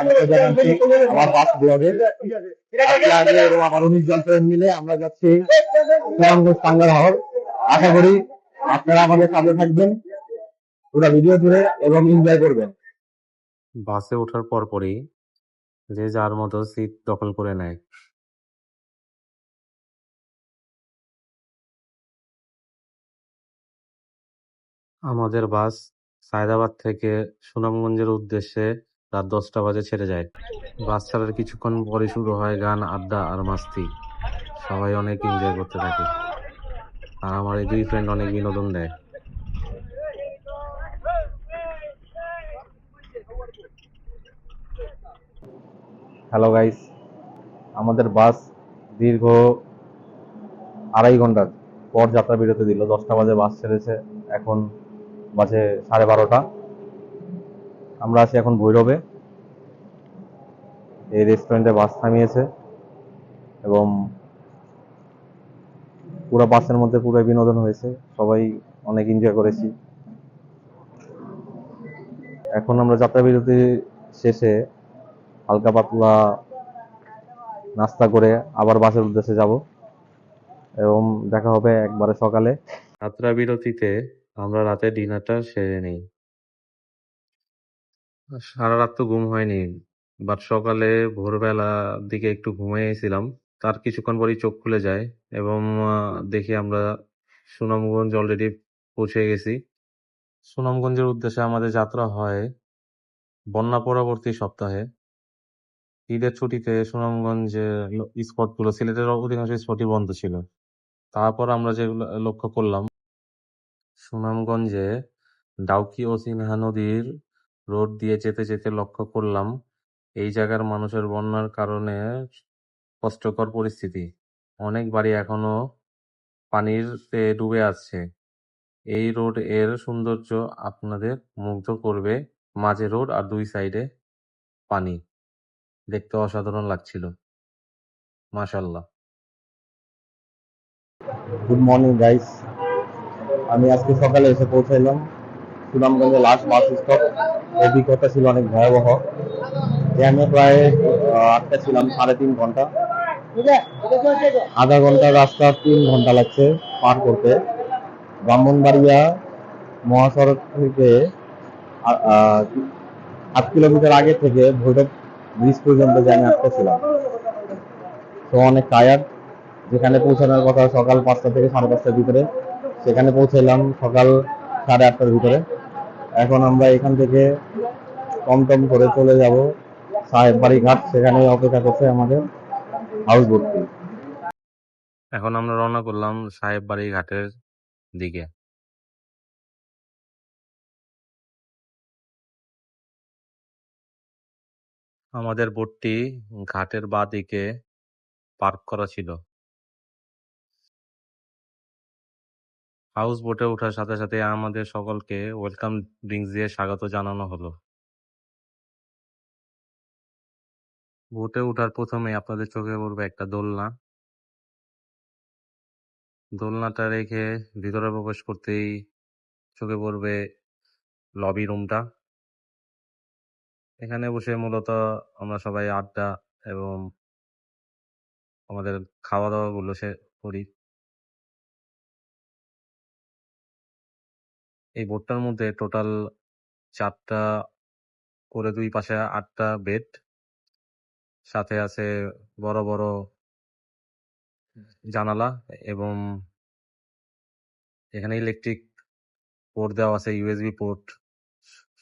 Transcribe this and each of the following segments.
স্বাগত জানাচ্ছি আমার বাস ব্লগে। আজকে এবং আমার 19 জন ফ্রেন্ড মিলে আমরা যাচ্ছি সুনামগঞ্জ টাঙ্গাইল হাওর। আশা করি আপনারা আমাদের সাথে থাকবেন পুরো ভিডিও জুড়ে এবং এনজয় করবেন। বাসে ওঠার পরপরই যে যার মতো সিট দখল করে নেয়। আমাদের বাস সায়দাবাদ থেকে সুনামগঞ্জের উদ্দেশ্যে রাত 10টা বাজে ছেড়ে যায়। বাস ছাড়ার কিছুক্ষণ পরে শুরু হয় গান, আড্ডা আর মাস্তি। সবাই অনেক এনজয় করতে থাকে, আর আমার এই দুই ফ্রেন্ড অনেক বিনোদন দেয়। হ্যালো গাইস, আমাদের বাস দীর্ঘ 2.5 ঘন্টা পর যাত্রা বিরতি দিল। 10টা বাজে বাস ছেড়েছে, এখন বাজে 12:30। আমরা আছি এখন ভৈরবে। এই রেস্টুরেন্টে বাস থামিয়েছে এবং পুরো বাসের মধ্যে পুরো বিনোদন হয়েছে, সবাই অনেক এনজয় করেছি। এখন আমরা যাত্রা বিরতি শেষে হালকা পাতলা নাস্তা করে আবার বাসের উদ্দেশ্যে যাব এবং দেখা হবে একবারে সকালে। যাত্রা বিরতিতে আমরা রাতে ডিনারটা সেরে নিই। সারা রাত তো ঘুম হয়নি, বাট সকালে ভোরবেলা দিকে একটু ঘুমিয়েছিলাম। তার কিছুক্ষণ পরেই চোখ খুলে যায় এবং দেখি আমরা সুনামগঞ্জ অলরেডি পৌঁছে গেছি। সুনামগঞ্জের উদ্দেশ্যে আমাদের যাত্রা হয় বন্যা পরবর্তী সপ্তাহে। ঈদের ছুটিতে সুনামগঞ্জে স্পটগুলো, সিলেটের অধিকাংশ স্পটই বন্ধ ছিল। তারপর আমরা যেগুলো লক্ষ্য করলাম, সুনামগঞ্জে ডাউকি ও সিনহা নদীর রোড দিয়ে যেতে যেতে লক্ষ্য করলাম এই জায়গার মানুষের বন্যার কারণে কষ্টকর পরিস্থিতি। অনেক বাড়ি এখনো পানিতে ডুবে আছে। এই রোড এর সৌন্দর্য আপনাদের মুগ্ধ করবে। মাঝে রোড আর দুই সাইডে পানি, দেখতে অসাধারণ লাগছিল। মাশাআল্লাহ। গুড মর্নিং গাইস, আমি আজকে সকালে এসে পৌঁছাইলাম সুনামগঞ্জের লাস্ট বাস স্টপ। অভিজ্ঞতা ছিল অনেক ভয়াবহ। জ্যামে প্রায় আটকা ছিলাম 3.5 ঘন্টা। আধা ঘন্টা রাস্তা 3 ঘন্টা লাগছে পার করতে। ব্রাহ্মণবাড়িয়া মহাসড়ক থেকে 8 কিলোমিটার আগে থেকে ভৈরব ব্রিজ পর্যন্ত জ্যামে আটকা ছিলাম। তো অনেক টায়ার্ড। যেখানে পৌঁছানোর কথা সকাল 5টা থেকে 5:30টার ভিতরে, সেখানে পৌঁছাইলাম সকাল 8:30টার ভিতরে। এখন আমরা এখান থেকে টমটম করে চলে যাব সাহেববাড়ি ঘাট। সেখানে অপেক্ষা করছে আমাদের হাউস বোটটি। এখন আমরা রওনা করলাম সাহেববাড়ি ঘাটের দিকে। আমাদের বোটটি ঘাটের বাঁ দিকে পার্ক করা ছিল। হাউস বোটে ওঠার সাথে সাথে আমাদের সকলকে ওয়েলকাম ড্রিঙ্কস দিয়ে স্বাগত জানানো হলো। বোটে ওঠার প্রথমে আপনাদের চোখে পড়বে একটা দোলনা। দোলনাটা রেখে ভিতরে প্রবেশ করতেই চোখে পড়বে লবি রুমটা। এখানে বসে মূলত আমরা সবাই আড্ডা এবং আমাদের খাওয়া দাওয়া গুলো করি। এই বোটটার মধ্যে টোটাল 4টা করে, দুই পাশে 8টা বেড, সাথে আছে বড় বড় জানালা এবং এখানে ইলেকট্রিক পোর্ট দেওয়া আছে, ইউএসবি পোর্ট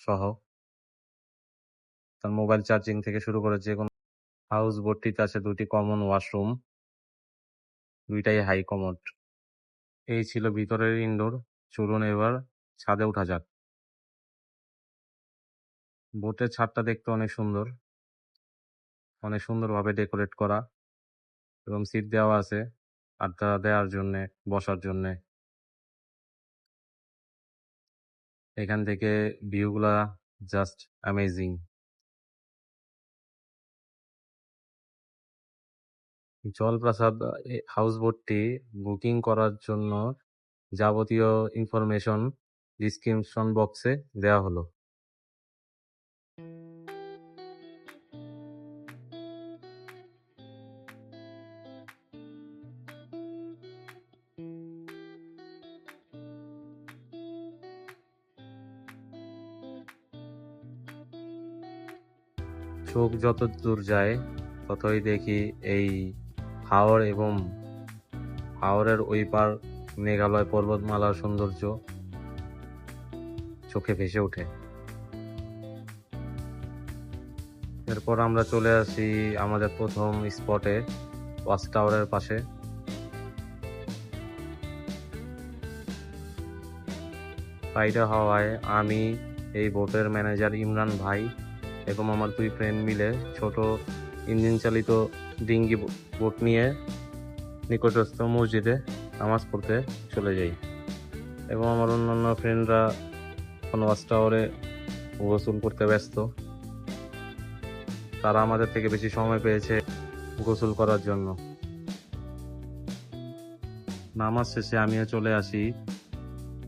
সহ। তার মোবাইল চার্জিং থেকে শুরু করে যে কোনো। হাউস বোটটিতে আছে 2টি কমন ওয়াশরুম, 2টাই হাই কমোড। এই ছিল ভিতরের ইনডোর। চলুন এবার ছাদে উঠা যাক। বোটের ছাদটা দেখতে অনেক সুন্দর, অনেক সুন্দরভাবে ডেকোরেট করা এবং সিট দেওয়া আছে আড্ডা দেওয়ার জন্য, বসার জন্য। এখান থেকে ভিউগুলা জাস্ট অ্যামেজিং। জলপ্রাসাদ হাউস বোটটি বুকিং করার জন্য যাবতীয় ইনফরমেশন ডিসক্রিপশন বক্সে দেওয়া হলো। চোখ যত দূর যায় ততই দেখি এই হাওর এবং হাওরের ওই পার মেঘালয় পর্বতমালার সৌন্দর্য চোখে ভেসে ওঠে। এরপর আমরা চলে আসি আমাদের প্রথম স্পটে, ওয়াচ টাওয়ারের পাশে। ফ্রাইডে হওয়ায় আমি, এই বোটের ম্যানেজার ইমরান ভাই এবং আমার 2 ফ্রেন্ড মিলে ছোট ইঞ্জিন চালিত ডিঙ্গি বোট নিয়ে নিকটস্থ মসজিদে নামাজ পড়তে চলে যাই এবং আমার অন্যান্য ফ্রেন্ডরা ওয়াচ টাওয়ারে গোসল করতে ব্যস্ত। তারা আমাদের থেকে বেশি সময় পেয়েছে গোসল করার জন্য। নামাজ শেষে আমিও চলে আসি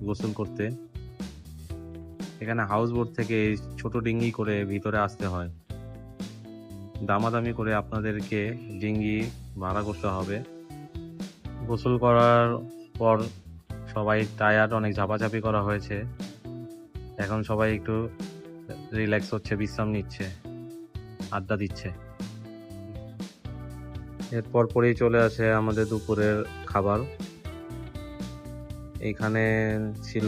গোসল করতে। এখানে হাউস বোট থেকে এই ছোট ডিঙ্গি করে ভিতরে আসতে হয়। দামাদামি করে আপনাদেরকে ডিঙ্গি ভাড়া করতে হবে। গোসল করার পর সবাই টায়ার্ড, অনেক ঝাপাঝাপি করা হয়েছে। এখন সবাই একটু রিল্যাক্স হচ্ছে, বিশ্রাম নিচ্ছে, আড্ডা দিচ্ছে। এরপর পরেই চলে আসে আমাদের দুপুরের খাবার। এখানে ছিল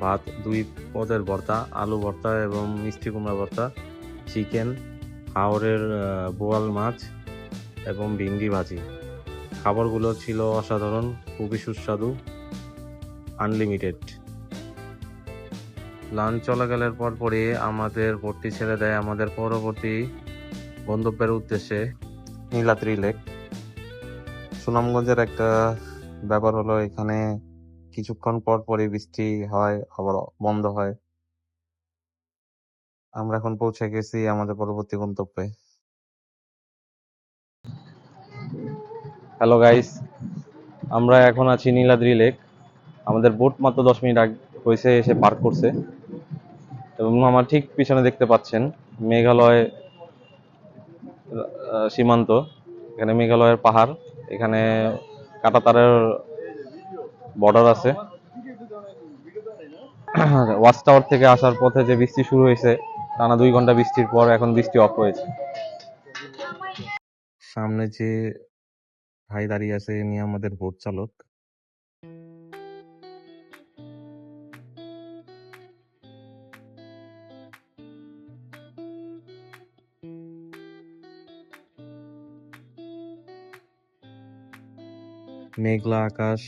ভাত, 2 পদের ভর্তা, আলু ভর্তা এবং মিষ্টি কুমড়া ভর্তা, চিকেন, হাওরের বোয়াল মাছ এবং ভিন্ডি ভাজি। খাবারগুলো ছিল অসাধারণ, খুবই সুস্বাদু, আনলিমিটেড। লাঞ্চ চলাকালের পরই আমাদের বোটটি ছেড়ে দেয় আমাদের পরবর্তী গন্তব্যের উদ্দেশ্যে, নীলাদ্রি লেক। সুনামগঞ্জের একটা ব্যাপার হলো এখানে কিছুক্ষণ পরই বৃষ্টি হয়, আবার বন্ধ হয়। আমরা এখন পৌঁছে গেছি আমাদের পরবর্তী গন্তব্যে। হ্যালো গাইস, আমরা এখন আছি নীলাদ্রি লেক। আমাদের বোট মাত্র 10 মিনিট আগে হয়েছে এসে পার্ক করছে এবং আমার ঠিক পিছনে দেখতে পাচ্ছেন মেঘালয় সীমান্ত। এখানে মেঘালয়ের পাহাড়, এখানে কাঁটাতারের বর্ডার আছে। ওয়াচ টাওয়ার থেকে আসার পথে যে বৃষ্টি শুরু হয়েছে, টানা 2 ঘন্টা বৃষ্টির পর এখন বৃষ্টি অফ হয়েছে। সামনে যে ভাই দাঁড়িয়ে আছে ইনি আমাদের বোট চালক। মেঘলা আকাশ,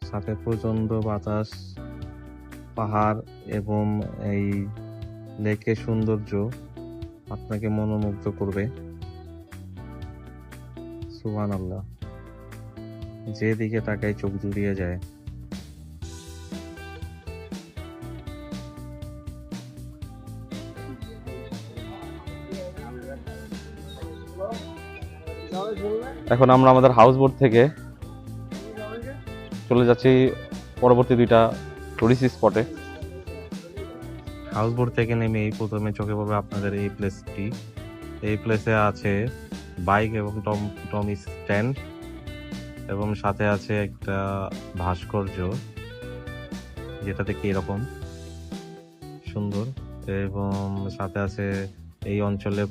সাথে প্রচন্ড বাতাস, পাহাড় এবং এই লেকের সৌন্দর্য আপনাকে মনোমুগ্ধ করবে। সুবহানাল্লাহ, যেদিকে তাকাই চোখ জুড়িয়ে যায়। এখন আমরা আমাদের হাউস বোট থেকে চলে যাচ্ছি পরবর্তী 2টা টুরিস্ট স্পটে। হাউস বোট থেকে নেমে প্রথমে চোখে পড়বে আপনাদের এই প্লেসটি। এই প্লেসে আছে বাইক এবং টমি স্ট্যান্ড এবং সাথে আছে একটা ভাস্কর্য, যেটা দেখতে এরকম সুন্দর, এবং সাথে আছে এই অঞ্চলে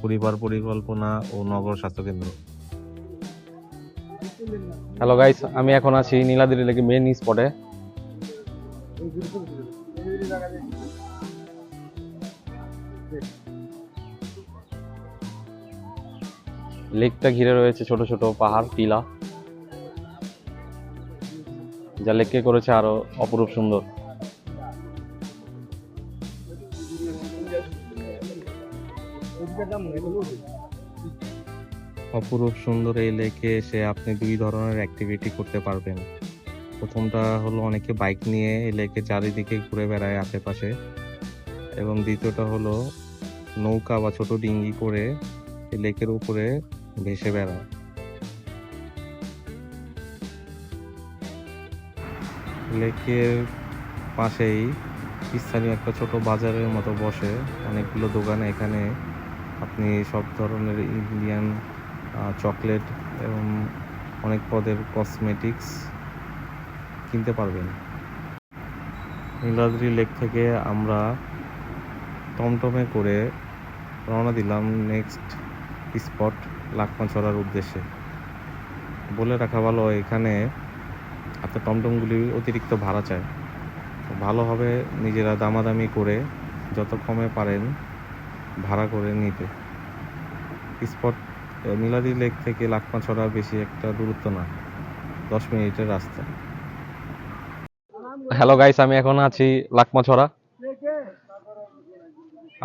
পরিবার পরিকল্পনা ও নগর স্বাস্থ্যকেন্দ্র। হ্যালো গাইস, আমি এখন আছি নীলাদ্রি লেকের মেইন স্পটে। লেকটা ঘিরে রয়েছে ছোট ছোট পাহাড়, টিলা, যা লেককে করেছে আরো অপরূপ সুন্দর। অপরূপ সুন্দর এই লেকে এসে আপনি 2 ধরনের অ্যাক্টিভিটি করতে পারবেন। প্রথমটা হলো অনেকে বাইক নিয়ে এই লেকের চারিদিকে ঘুরে বেড়ায় আশেপাশে, এবং দ্বিতীয়টা হলো নৌকা বা ছোট ডিঙ্গি করে এই লেকের উপরে ভেসে বেড়ায়। লেকের পাশেই স্থানীয় একটা ছোট বাজারের মতো বসে অনেকগুলো দোকানে। এখানে আপনি সব ধরনের ইন্ডিয়ান চকলেট এবং অনেক পদের কসমেটিক্স কিনতে পারবেন। নীলাদ্রি লেক থেকে আমরা টমটমে করে রওনা দিলাম নেক্সট স্পট লাকমাছড়ার উদ্দেশ্যে। বলে রাখা ভালো, এখানে আপনার টমটমগুলি অতিরিক্ত ভাড়া চায়। তো ভালো হবে নিজেরা দামাদামি করে যত কমে পারেন ভাড়া করে নিতে। স্পট নীলাদ্রি লেক থেকে লাকমাছড়া বেশি একটা দূরত্ব না, 10 মিনিটের রাস্তা। হ্যালো গাইস, আমি এখন আছি লাকমাছড়া।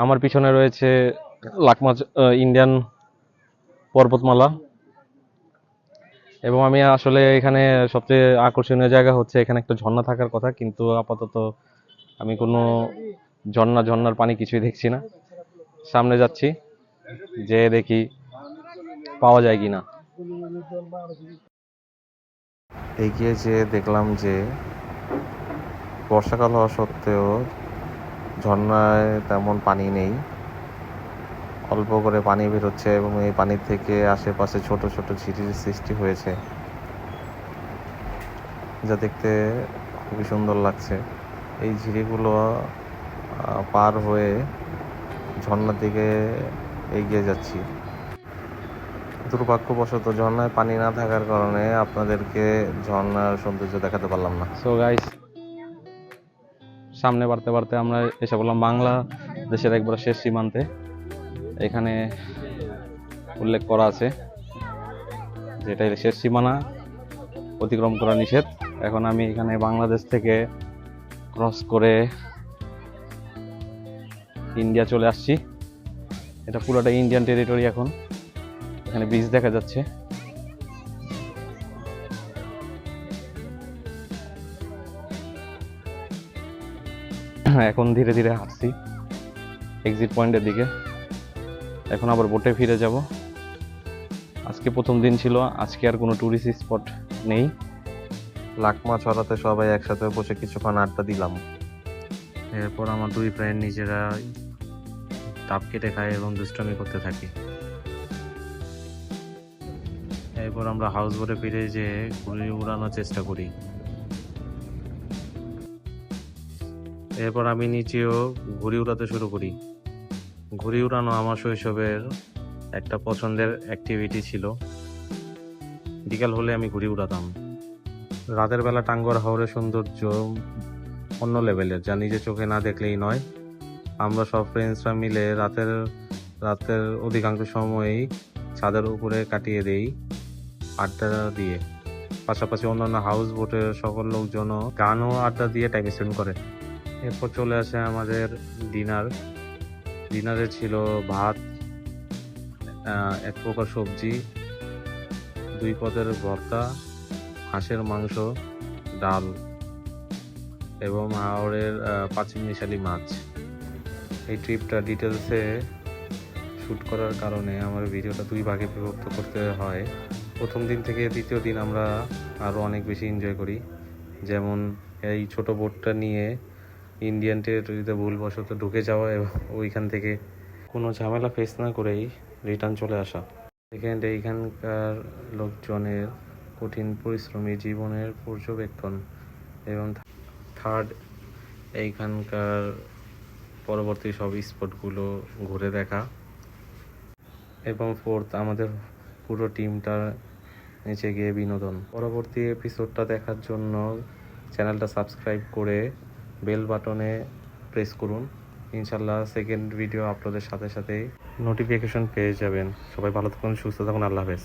আমার পিছনে রয়েছে ইন্ডিয়ান পর্বতমালা, এবং আমি আসলে এখানে সবচেয়ে আকর্ষণীয় জায়গা হচ্ছে এখানে একটা ঝর্ণা থাকার কথা, কিন্তু আপাতত আমি কোনো ঝর্ণার পানি কিছুই দেখছি না। সামনে যাচ্ছি, যে দেখি পাওয়া যায় কিনা। এগিয়ে যেয়ে দেখলাম যে বর্ষাকাল হওয়া সত্ত্বেও ঝর্ণায় তেমন পানি নেই, অল্প করে পানি বেরোচ্ছে এবং এই পানি থেকে আশেপাশে ছোট ছোট ঝিরির সৃষ্টি হয়েছে, যা দেখতে খুবই সুন্দর লাগছে। এই ঝিরিগুলো পার হয়ে ঝর্ণার দিকে এগিয়ে যাচ্ছি। দুর্ভাগ্যবশত ঝর্ণায় পানি না থাকার কারণে আপনাদেরকে ঝর্ণার সৌন্দর্য দেখাতে পারলাম না। সো গাইস, সামনে বাড়তে বাড়তে আমরা এসে বললাম বাংলাদেশের একবার শেষ সীমান্তে। এখানে উল্লেখ করা আছে যেটা শেষ সীমানা, অতিক্রম করা নিষেধ। এখন আমি এখানে বাংলাদেশ থেকে ক্রস করে ইন্ডিয়া চলে আসছি। এটা পুরোটা ইন্ডিয়ান টেরিটরি। এখন এখানে ব্রিজ দেখা যাচ্ছে। এখন ধীরে ধীরে হাঁটছি এক্সিট পয়েন্টের দিকে। এখন আবার বোটে ফিরে যাব। আজকে প্রথম দিন ছিল, আজকে আর কোনো টুরিস্ট স্পট নেই। লাকমাছড়াতে সবাই একসাথে বসে কিছুক্ষণ আড্ডা দিলাম। এরপর আমার দুই ফ্রেন্ড নিজেরা ডাব কেটে খায় এবং দুষ্টামি করতে থাকি। এরপর আমরা হাউস বোটে ফিরে যেয়ে ঘুড়ি উড়ানোর চেষ্টা করি। এরপর আমি নিচেও ঘুড়ি উড়াতে শুরু করি। ঘুড়ি উড়ানো আমার শৈশবের একটা পছন্দের অ্যাক্টিভিটি ছিল। বিকাল হলে আমি ঘুড়ি উড়াতাম। রাতের বেলা টাঙ্গুয়ার হাওরের সৌন্দর্য অন্য লেভেলের, যা নিজে চোখে না দেখলেই নয়। আমরা সব ফ্রেন্ডসরা মিলে রাতের অধিকাংশ সময়ই ছাদের উপরে কাটিয়ে দেই আড্ডা দিয়ে। পাশাপাশি অন্যান্য হাউস বোটের সকল লোকজনও গান ও আড্ডা দিয়ে টাইম স্পেন্ড করে। এরপর চলে আসে আমাদের ডিনারে ছিল ভাত, এক প্রকার সবজি, 2 পদের ভর্তা, হাঁসের মাংস, ডাল এবং হাওরের পাঁচমিশালি মাছ। এই ট্রিপটা ডিটেলসে শ্যুট করার কারণে আমার ভিডিওটা 2 ভাগে বিভক্ত করতে হয়। প্রথম দিন থেকে দ্বিতীয় দিন আমরা আরও অনেক বেশি এনজয় করি, যেমন এই ছোট বোটটা নিয়ে ইন্ডিয়ান টেরিটরিতে ভুলবশত ঢুকে যাওয়া এবং ওইখান থেকে কোনো ঝামেলা ফেস না করেই রিটার্ন চলে আসা। সেকেন্ড, এইখানকার লোকজনের কঠিন পরিশ্রমী জীবনের পর্যবেক্ষণ, এবং থার্ড, এইখানকার পরবর্তী সব স্পটগুলো ঘুরে দেখা, এবং ফোর্থ, আমাদের পুরো টিমটার নিচে গিয়ে বিনোদন। পরবর্তী এপিসোডটা দেখার জন্য চ্যানেলটা সাবস্ক্রাইব করে বেল বাটনে প্রেস করুন। ইনশাল্লাহ সেকেন্ড ভিডিও আপলোডের সাথে সাথে নোটিফিকেশন পেয়ে যাবেন। সবাই ভালো থাকুন, সুস্থ থাকুন, আল্লাহ হাফেজ।